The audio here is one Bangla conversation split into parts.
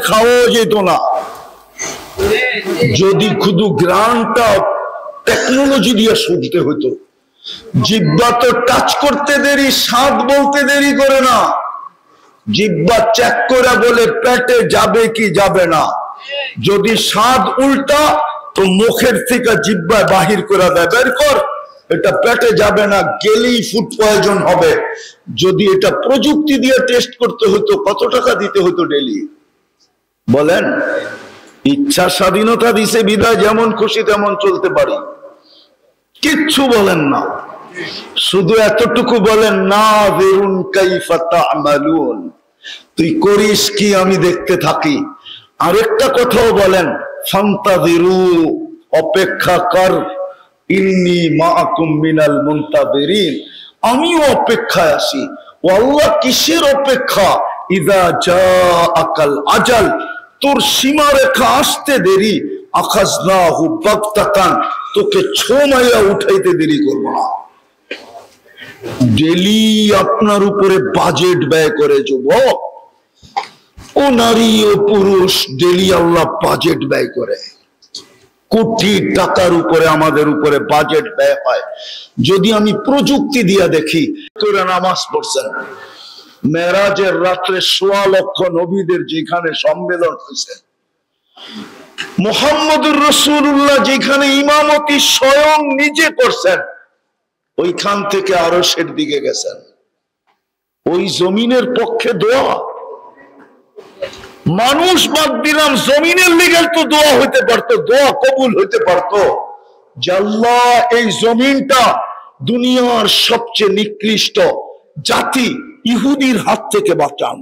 খাওয়া যেত না যদি শুধু গ্রানটা টেকনোলজি দিয়ে শুনতে হতো। জিহ্বা তো টাচ করতে দেরি, স্বাদ বলতে দেরি করে না। জিহ্বা চেক করে বলে পেটে যাবে কি যাবে না। যদি স্বাদ উল্টা তো মুখের থেকে জিহ্বায় বাহির করে দেয়, বের কর, এটা পেটে যাবে না, গেলেই ফুড পয়জন হবে। যদি এটা প্রযুক্তি দিয়ে টেস্ট করতে হতো কত টাকা দিতে হতো ডেলি বলেন? ইচ্ছা স্বাধীনতা দিছে বিদায় যেমন খুশি তেমন চলতে পারি, কিচ্ছু বলেন না। শুধু এতটুকু বলেন নাযিরুন কাইফা তা'মালুন, তুই করিস কি আমি দেখতে থাকি। আরেকটা কথাও বলেন ফান্তাযিরু, অপেক্ষা কর, ইন্নী মাআকুম মিনাল মুনতাযিরিন, আমিও অপেক্ষায় আছি। ও আল্লাহ কিসের অপেক্ষা? ইযা জাআকাল আজাল, তোর সীমারেখা আসতে দেরি, আখাযনাহু বাগতাতান, তোকে ছোমাইয়া উঠাইতে দেরি করব না। ডেলি আপনার উপরে বাজেট ব্যয় করে যুবক, ও নারী ও পুরুষ, ডেলি আল্লাহ বাজেট ব্যয় করে। কোটি টাকার উপরে আমাদের উপরে বাজেট ব্যয় হয়। যদি আমি প্রযুক্তি দিয়ে দেখি, তোরা নামাজ পড়ছেন, মেরাজের রাত্রে ১৬ লক্ষ নবীদের যেখানে সম্মেলন হয়েছে, মুহাম্মদুর রাসূলুল্লাহ যেখানে ইমামতি স্বয়ং নিজে করছেন, ওইখান থেকে আরশের দিকে গেছেন। ওই জমিনের পক্ষে দোয়া, মানুষ বাদ দিলাম, জমিনের লিগে তো দোয়া হইতে পারতো, দোয়া কবুল হইতে পারতো যে আল্লাহ এই জমিনটা দুনিয়ার সবচেয়ে নিকৃষ্ট জাতি ইহুদির হাত থেকে বাঁচান।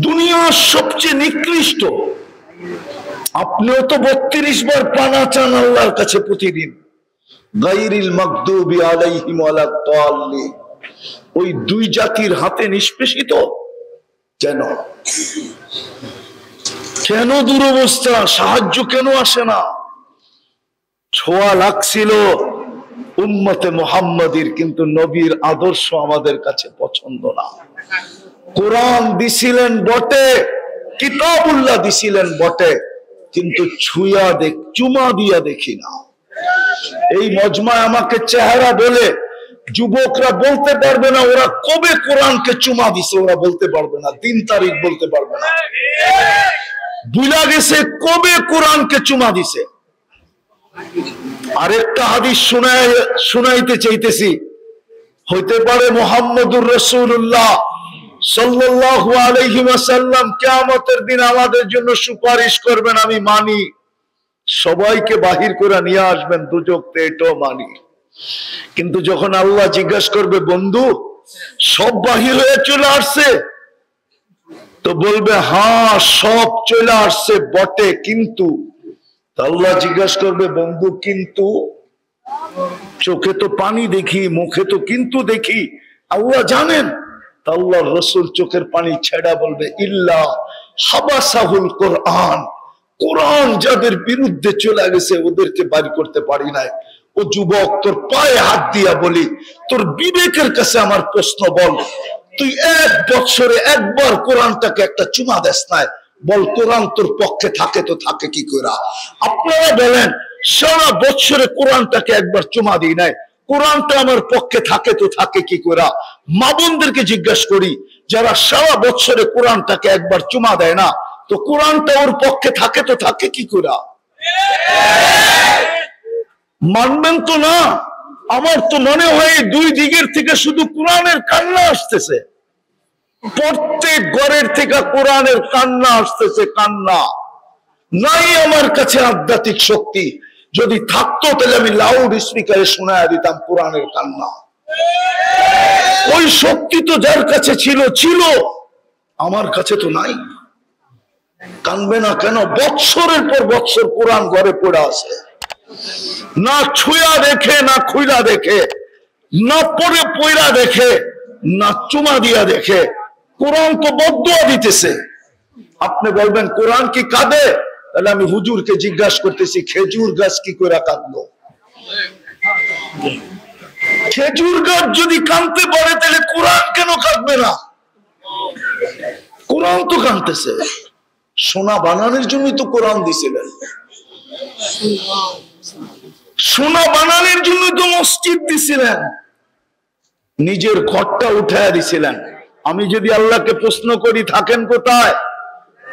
দুনিয়ার সবচেয়ে নিকৃষ্ট, আপনিও তো ৩২ বার পানা চান আল্লাহর কাছে প্রতিদিন, গায়রিল মাগদুবি আলাইহিম ওয়ালাদ দাল্লিন, ওই দুই জাতির হাতে নিষ্পেষিত। কেন কেন দুরবস্থা? সাহায্য কেন আসে না? ছোঁয়া লাগছিল উম্মতে মুহাম্মাদির, কিন্তু নবীর আদর্শ আমাদের কাছে পছন্দ না। কোরআন দিছিলেন বটে, কিতাবুল্লাহ দিছিলেন বটে, কিন্তু ছুঁয়া চুমা দিয়া দেখি না। এই মজমায় আমাকে চেহারা বলে যুবকরা বলতে পারবে না ওরা কবে কোরআনকে চুমা দিছে, ওরা বলতে পারবে না, ৩ তারিখ বলতে পারবে না। বুঝা গেছে কবে কোরআনকে চুমা দিছে। আরেকটা হাদিস শুনাইতে চাইতেছি, হইতে পারে মুহাম্মদুর রাসূলুল্লাহ সাল্লাল্লাহু আলাইহি ওয়াসাল্লাম কিয়ামতের দিন আমাদের জন্য সুপারিশ করবেন, আমি মানি, সবাইকে বাহির করে নিয়ে আসবেন দুজক থেকে, এটাও মানি। কিন্তু যখন আল্লাহ জিজ্ঞাসা করবে বন্ধু সব বাহির হয়ে চলে আসছে, তো বলবে হ্যাঁ সব চলে আসছে বটে, কিন্তু আল্লাহ জিজ্ঞাসা করবে বন্ধু কিন্তু? চোখে তো পানি দেখি, মুখে তো কিন্তু দেখি, আল্লাহ জানেন। আল্লাহ রসুল চোখের পানি ছেড়া বলবে ইল্লা হাবাসাহুল কোরআন, কোরআন যাদের বিরুদ্ধে চলে গেছে ওদেরকে বাড়ি করতে পারি নাই। ও যুবক, তোর পায়ে হাত দিয়া বলি, তোর বিবেকের কাছে আমার প্রশ্ন, বল তুই ১ বছরে একবার কোরআনটাকে একটা চুমা দেস নাই, বল কোরআন তোর পক্ষে থাকে তো থাকে কি করে? আপনারা বলেন সারা বছরে কোরআনটাকে একবার চুমা দিই নাই, কোরআনটা আমার পক্ষে থাকে তো থাকে কি করে? মা বোনদেরকে জিজ্ঞাসা করি, যারা সারা বছরে কোরআনটাকে একবার চুমা দেয় না, তো কোরআনটা ওর পক্ষে থাকে তো থাকে কি করে? মানবেন তো না? আমার তো মনে হয় ২ দিকের থেকে শুধু কোরআনের কান্না আসতেছে, প্রত্যেক ঘরের থেকে কোরআনের কান্না আসতেছে, কান্না নাই আমার কাছে আধ্যাত্মিক শক্তি। যদি থাকতো তাহলে আমি লাউড স্পিকারে শোনায় দিতাম কোরআনের কান্না। ওই শক্তি তো যার কাছে ছিল ছিল, আমার কাছে তো নাই। কানবে না কেন? বৎসরের পর বৎসর কোরআন ঘরে পড়ে আছে, না ছুঁয়া দেখে, না খুইলা দেখে, না পড়ে পয়রা দেখে, না চুমা দিয়া দেখে। কোরআন তো বদদুয়া দিতেছে। আপনি বলবেন কোরআন কি কাঁদে? তাহলে আমি হুজুরকে জিজ্ঞাসা করতেছি খেজুর গাছ কি করে কাঁদলো? খেজুর গাছ যদি কাঁদতে পারে তাহলে কোরআন কেন কাঁদবে না? কোরআন তো কাঁদতেছে। সোনা বানানোর জন্যই তো কোরআন দিছিলেন, সোনা বানানোর জন্য তো মসজিদ দিছিলেন, নিজের ঘরটা উঠায় দিছিলেন। আমি যদি আল্লাহকে প্রশ্ন করি থাকেন কোথায়,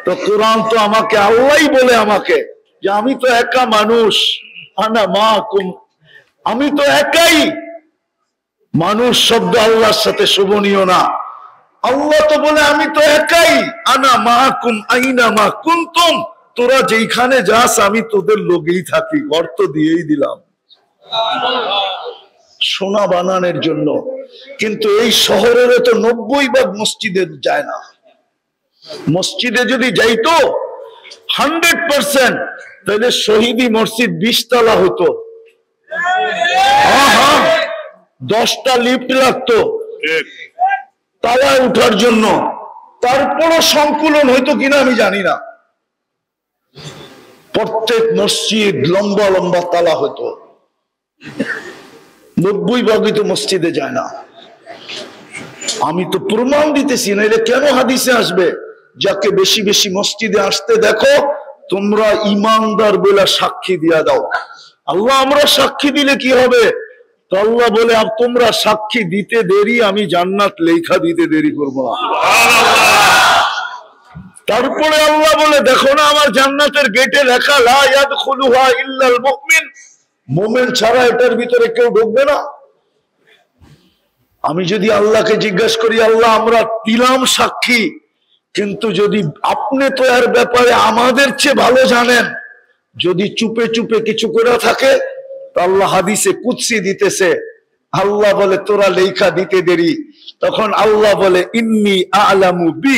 তো কোরআন তো আমাকে আল্লাহই বলে আমাকে যে আমি তো একা মানুষ, আনা মাকুম, আমি তো একাই মানুষ। শব্দ আল্লাহর সাথে শোভনীয় না। আল্লাহ তো বলে আমি তো একাই, আনা মাকুম আইনা মা কুনতুম, তোরা যেখানে যাস আমি তোদের লগেই থাকি। ঘর তো দিয়েই দিলাম সোনা বানানোর জন্য। কিন্তু এই শহরের তো 90% মসজিদে যায় না। মসজিদে যদি যাইতো 100%, তাহলে শহীদি মসজিদ 20 তলা হতো। হ্যাঁ, 10টা লিফট লাগতো তালায় উঠার জন্য, তারপরও সংকুলন হইতো কিনা আমি জানি না। প্রত্যেক মসজিদ লম্বা লম্বা তালা হতো। 90% তো মসজিদে যায় না। আমি তো প্রমাণ দিতেছি না, এটা কেন হাদিসে আসবে? যাকে বেশি বেশি মসজিদে আসতে দেখো তোমরা ইমানদার বলে সাক্ষী দিয়া দাও। আল্লাহ আমরা সাক্ষী দিলে কি হবে? তো আল্লাহ বলে তোমরা সাক্ষী দিতে দেরি, আমি জান্নাত লেখা দিতে দেরি করবো না। তারপরে আল্লাহ বলে দেখো না আমার জান্নাতের গেটে লেখা লা ইয়াদখুলুহা ইল্লাল মুমিন, মুমিন ছাড়া এটার ভিতরে কেউ ঢুকবে না। আমি যদি আল্লাহকে জিজ্ঞাসা করি আল্লাহ আমরা দিলাম সাক্ষী, কিন্তু যদি আপনি তো এর ব্যাপারে আমাদের চেয়ে ভালো জানেন, যদি চুপে চুপে কিছু করে থাকে, তো আল্লাহ হাদিসে কুদসি দিতেছে, আল্লাহ বলে তোরা লেখা দিতে দেরি। তখন আল্লাহ বলে ইন্নী আ'লামু বি,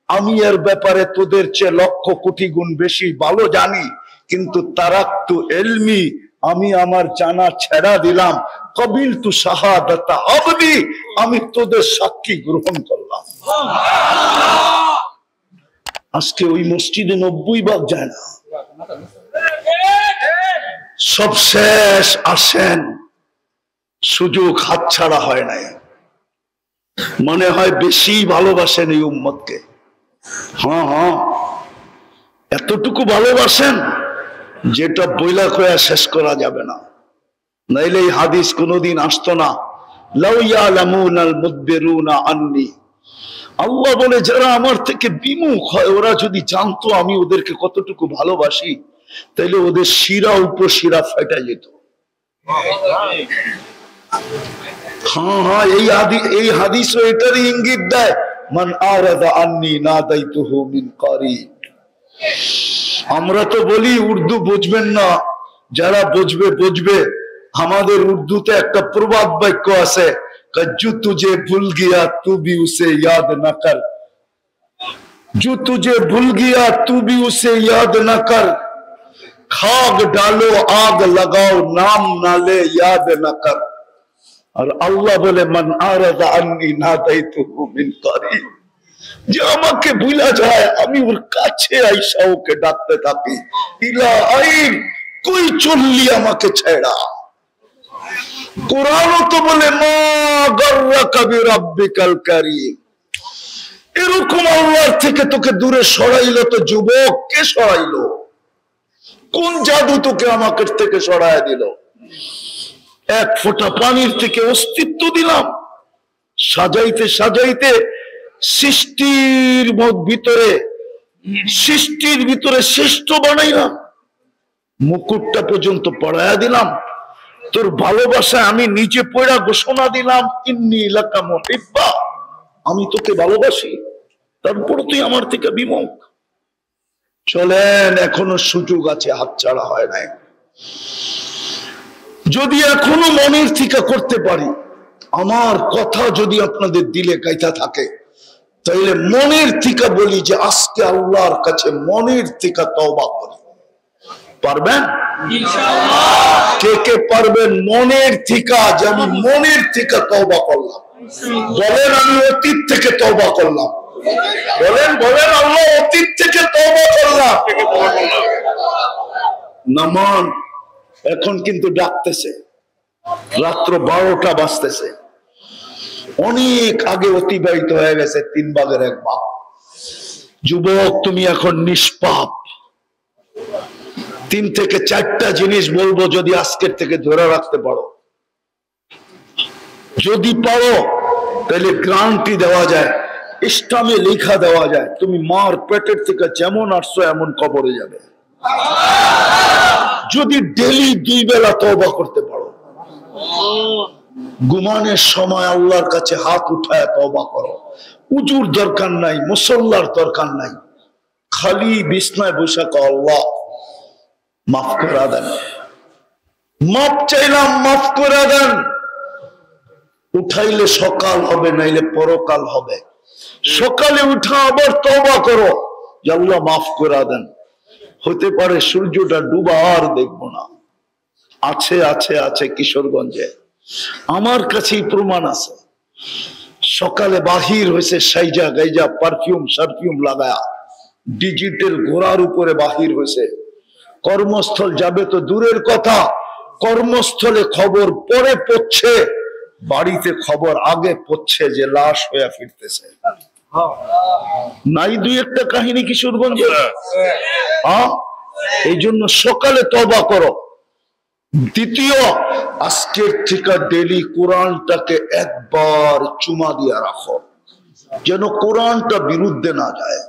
আমি এর ব্যাপারে তোদের চেয়ে লক্ষ কোটি গুণ বেশি ভালো জানি, কিন্তু তারাকতু ইলমি, আমি আমার জানা ছেড়া দিলাম। কবিলতু শাহাদাতা আবদি, আমি তোদের সাক্ষী গ্রহণ করলাম। আজকে ওই মসজিদে 90% যায় না, সব শেষ। আসেন, সুযোগ হাতছাড়া হয় নাই। মনে হয় বেশি ভালোবাসেন এই উম্মতকে। হ্যাঁ, এতটুকু ভালোবাসেন যেটা বইলা কয়া শেষ করা যাবে না, নাইলে এই হাদিস কোনোদিন আসতো না। লাউ ইয়ালামুনাল মুদবিরুনা আন্নী, আল্লাহ বলে যারা আমার থেকে বিমুখ হয় ওরা যদি জানতো আমি ওদেরকে কতটুকু ভালোবাসি, তাইলে ওদের শিরা উপশিরা ফাটা যেত। হ্যাঁ, এই হাদিসও এটারই ইঙ্গিত দেয়, মান আরাদা আন্নী নাদাইতুহু মিন কারিব। আমরা তো বলি উর্দু বুঝবেন না, যারা বুঝবে বুঝবে। আমাদের উর্দুতে একটা প্রবাদ বাক্য আছে, जो तुझे भूल गया तू भी उसे याद न कर, जो तुझे भूल गया तू भी उसे याद न कर, खाग डालो आग लगाओ नाम ना ले याद न कर। और अल्लाह बोले मन आरदा अन्नी नादाइतुहु मिन करीब, যে আমাকে ভুলা যায় আমি ওর কাছে আইসা ওকে ডাকতে থাকি, ইলা আইন কই চললি আমাকে ছেড়া। কোরআনও তো বলে মা গাররাকা বিরাব্বিকাল কারীম, এরকম আল্লাহর থেকে তোকে দূরে সরাইলো তো যুবক, কে সরাইলো? কোন জাদু তোকে আমাকে থেকে সরায় দিল? এক ফোঁটা পানির থেকে অস্তিত্ব দিলাম, সাজাইতে সাজাইতে সৃষ্টির ভিতরে শ্রেষ্ঠ বানাইলাম, মুকুটটা পর্যন্ত পড়ায়া দিলাম। তোর ভালোবাসায় আমি নিচে পড়া ঘোষণা দিলাম ইন্নী লাকা মুহিব্বা, আমি তোকে ভালোবাসি, তারপর তুই আমার থেকে বিমুখ। চলেন, এখনো সুযোগ আছে, হাতছাড়া হয় নাই। যদি এখনো মনের থেকে করতে পারি, আমার কথা যদি আপনাদের দিলে গাইতা থাকে, তাইলে মনের থেকে বলি যে আজকে আল্লাহর কাছে মনের থেকে তওবা করি। পারবেন? ইনশাআল্লাহ। কে কে পারবেন মনের থেকে? যে আমি মনের থেকে তওবা করলাম। বলেন আমি অতীত থেকে তওবা করলাম। বলেন বলেন আল্লাহ অতীত থেকে তওবা করলাম। নামান এখন কিন্তু ডাকতেছে, রাত্র 12টা বাজতেছে, অনেক আগে অতিবাহিত হয়ে গেছে 3 ভাগের 1 ভাগ। যুবক, তুমি এখন নিষ্পাপ। 3 থেকে 4টা জিনিস বলবো, যদি আজকের থেকে ধরে রাখতে পারো, যদি পারো তাহলে গ্যারান্টি দেওয়া যায়, ইসলামে লেখা দেওয়া যায়, তুমি মার পেটের থেকে যেমন আসছো এমন কবরে যাবে। যদি ডেইলি 2 বেলা তওবা করতে পারো, ঘুমানোর সময় আল্লাহর কাছে হাত উঠায় তওবা করো, উজুর দরকার নাই, মুসল্লার দরকার নাই, খালি বিছনায় বসে কও, আল্লাহ মাফ করে দেন, মাফ চাইলাম, মাফ করে দেন। উঠাইলে সকাল হবে, নাইলে পরকাল হবে। সকালে উঠা আবার তওবা করো যে আল্লাহ মাফ করে দেন। হতে পারে সূর্যটা ডুবা আর দেখবো না। আছে আছে আছে কিশোরগঞ্জে, আমার কাছেই প্রমাণ আছে। সকালে বাহির হয়েছে সাইজা গাইজা, পারফিউম সারফিউম লাগায়া, ডিজিটাল ঘোড়ার উপরে বাহির হয়েছে। কর্মস্থল যাবে তো দূরের কথা, কর্মস্থলে খবর পরে পড়ছে, বাড়িতে খবর আগে পড়ছে যে লাশ হয়ে ফিরতেছে। নাই 2-1টা কাহিনী কিশোরগঞ্জে। এই জন্য সকালে তওবা করো। দ্বিতীয়, আজকের থেকে ডেলি কোরআনটাকে একবার চুমা দিয়া রাখো, যেন কোরআনটা বিরুদ্ধে না যায়।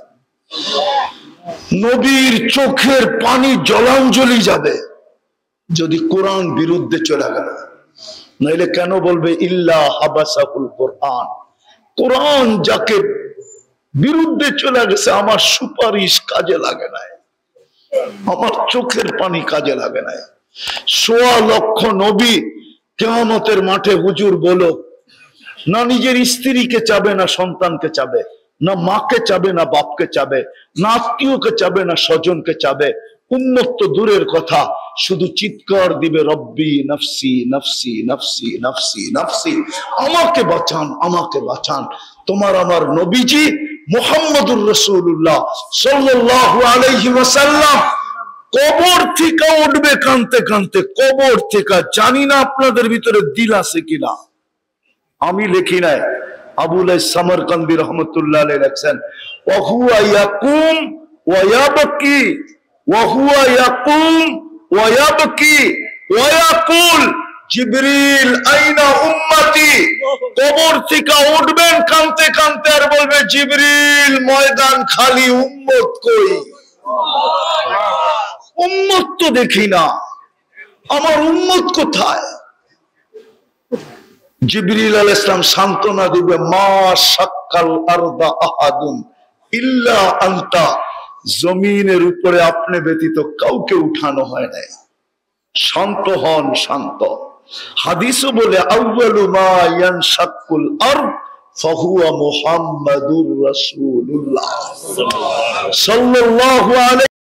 নবীর চোখের পানি জলাঞ্জলি যাবে যদি কোরআন বিরুদ্ধে চলে গেল। নাইলে কেন বলবে ইল্লা হাবাসাহুল কোরআন, কোরআন যাকে বিরুদ্ধে চলে গেছে আমার সুপারিশ কাজে লাগে নাই, আমার চোখের পানি কাজে লাগে নাই। 1.25 লক্ষ নবী কিয়ামতের মাঠে হুজুর বলো, না নিজের স্ত্রীকে চাবে, না সন্তানকে চাবে, না মাকে চাবে, না বাপকে চাবে, না আত্মীয়কে চাবে, না স্বজনকে চাবে। উম্মত তো দূরের কথা, শুধু চিৎকার দিবে রব্বি নফসি নফসি নফসি নফসি নফসি, আমাকে বাঁচান, আমাকে বাঁচান। তোমার আমার নবীজি মুহাম্মদুর রাসূলুল্লাহ সাল্লাল্লাহু আলাইহি ওয়াসাল্লাম কবর থেকে উঠবে কাঁদতে কাঁদতে, কবর থেকে। জানি না আপনাদের ভিতরে দিল আছে কিনা, আমি লিখি নাই, আবুল সামরকান্দি রহমতুল্লাহ আলাইহি লিখছেন, ওয়া হুয়া ইয়াকুম ওয়া ইয়াবকি, ওয়া হুয়া ইয়াকুম ওয়া ইয়াবকি ওয়া ইয়াকুল জিবরিল আইনা উম্মতি। কবর থেকে উঠবেন কাঁদতে কাঁদতে আর বলবে জিবরিল ময়দান খালি, উম্মত কই? উম্মত তো দেখি না, আমার উম্মত কোথায়? জিবরিল আলাইহিস সালাম সান্ত্বনা দিবে, মা শাক্কাল আরদা আহাদুন ইল্লা আনতা, জমিনের উপরে আপনি ব্যতীত কাউকে উঠানো হয় নাই। শান্ত হন, শান্ত। হাদিসও বলে আউয়ালু মা ইয়ানশাক্কুল আরদ ফাহুয়া মুহাম্মাদুর রাসূলুল্লাহ সাল্লাল্লাহু আলাইহি